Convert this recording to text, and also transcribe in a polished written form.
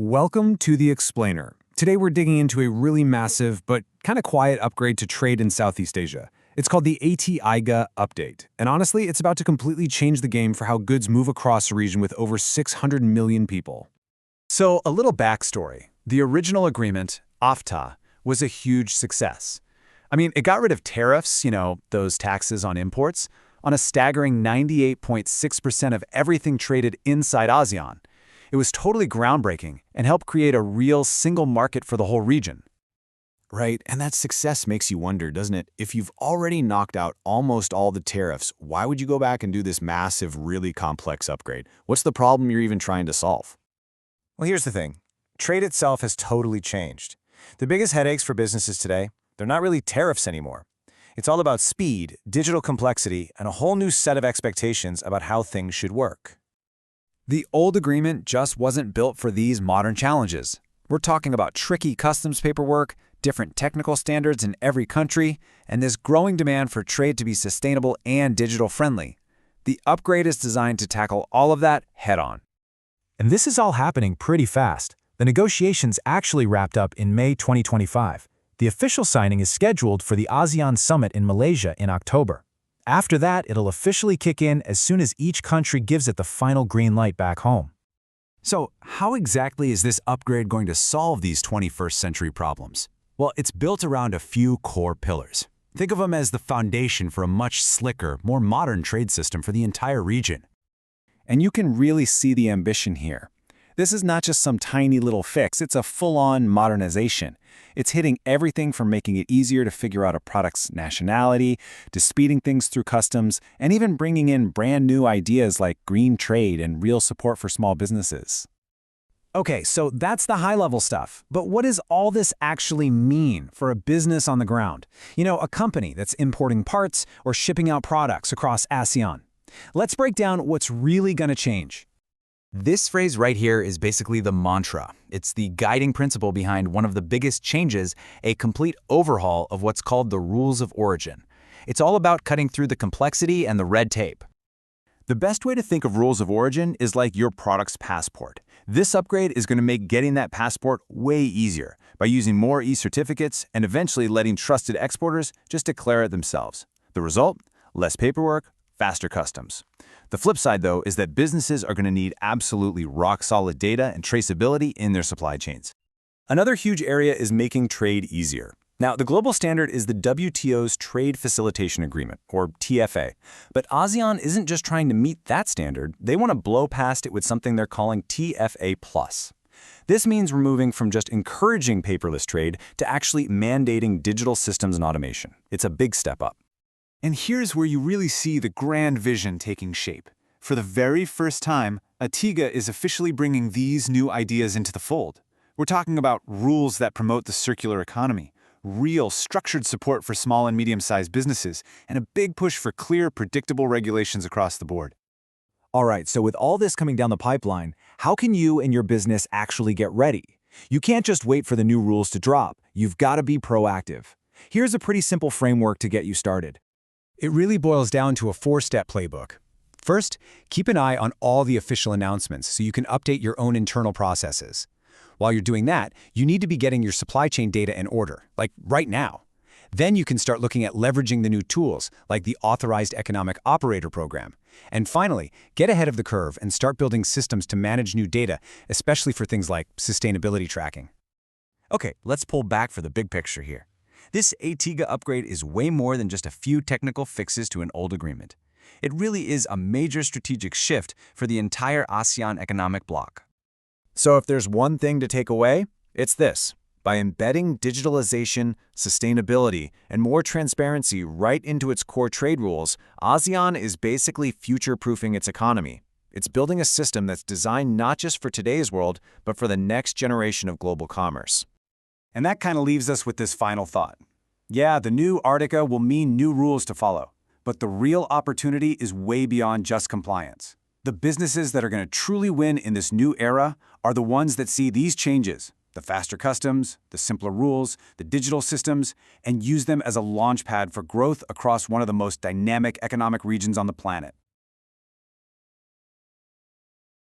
Welcome to The Explainer. Today we're digging into a really massive but kind of quiet upgrade to trade in Southeast Asia. It's called the ATIGA Update, and honestly, it's about to completely change the game for how goods move across a region with over 600 million people. So, a little backstory. The original agreement, AFTA, was a huge success. It got rid of tariffs, those taxes on imports, on a staggering 98.6% of everything traded inside ASEAN. It was totally groundbreaking and helped create a real single market for the whole region. Right, and that success makes you wonder, doesn't it? If you've already knocked out almost all the tariffs, why would you go back and do this massive, really complex upgrade? What's the problem you're even trying to solve? Well, here's the thing. Trade itself has totally changed. The biggest headaches for businesses today, they're not really tariffs anymore. It's all about speed, digital complexity, and a whole new set of expectations about how things should work. The old agreement just wasn't built for these modern challenges. We're talking about tricky customs paperwork, different technical standards in every country, and this growing demand for trade to be sustainable and digital-friendly. The upgrade is designed to tackle all of that head-on. And this is all happening pretty fast. The negotiations actually wrapped up in May 2025. The official signing is scheduled for the ASEAN Summit in Malaysia in October. After that, it'll officially kick in as soon as each country gives it the final green light back home. So, how exactly is this upgrade going to solve these 21st century problems? Well, it's built around a few core pillars. Think of them as the foundation for a much slicker, more modern trade system for the entire region. And you can really see the ambition here. This is not just some tiny little fix, it's a full-on modernization. It's hitting everything from making it easier to figure out a product's nationality, to speeding things through customs, and even bringing in brand new ideas like green trade and real support for small businesses. Okay, so that's the high-level stuff. But what does all this actually mean for a business on the ground? A company that's importing parts or shipping out products across ASEAN. Let's break down what's really going to change. This phrase right here is basically the mantra. It's the guiding principle behind one of the biggest changes, a complete overhaul of what's called the rules of origin. It's all about cutting through the complexity and the red tape. The best way to think of rules of origin is like your product's passport. This upgrade is going to make getting that passport way easier by using more e-certificates and eventually letting trusted exporters just declare it themselves. The result? Less paperwork, faster customs. The flip side, though, is that businesses are going to need absolutely rock-solid data and traceability in their supply chains. Another huge area is making trade easier. Now, the global standard is the WTO's Trade Facilitation Agreement, or TFA. But ASEAN isn't just trying to meet that standard, they want to blow past it with something they're calling TFA+. This means removing from just encouraging paperless trade to actually mandating digital systems and automation. It's a big step up. And here's where you really see the grand vision taking shape. For the very first time, ATIGA is officially bringing these new ideas into the fold. We're talking about rules that promote the circular economy, real structured support for small and medium-sized businesses, and a big push for clear, predictable regulations across the board. All right, so with all this coming down the pipeline, how can you and your business actually get ready? You can't just wait for the new rules to drop. You've got to be proactive. Here's a pretty simple framework to get you started. It really boils down to a four-step playbook. First, keep an eye on all the official announcements so you can update your own internal processes. While you're doing that, you need to be getting your supply chain data in order, like right now. Then you can start looking at leveraging the new tools, like the Authorized Economic Operator program. And finally, get ahead of the curve and start building systems to manage new data, especially for things like sustainability tracking. Okay, let's pull back for the big picture here. This ATIGA upgrade is way more than just a few technical fixes to an old agreement. It really is a major strategic shift for the entire ASEAN economic bloc. So if there's one thing to take away, it's this. By embedding digitalization, sustainability, and more transparency right into its core trade rules, ASEAN is basically future-proofing its economy. It's building a system that's designed not just for today's world, but for the next generation of global commerce. And that kind of leaves us with this final thought. Yeah, the new ATIGA will mean new rules to follow, but the real opportunity is way beyond just compliance. The businesses that are going to truly win in this new era are the ones that see these changes, the faster customs, the simpler rules, the digital systems, and use them as a launchpad for growth across one of the most dynamic economic regions on the planet.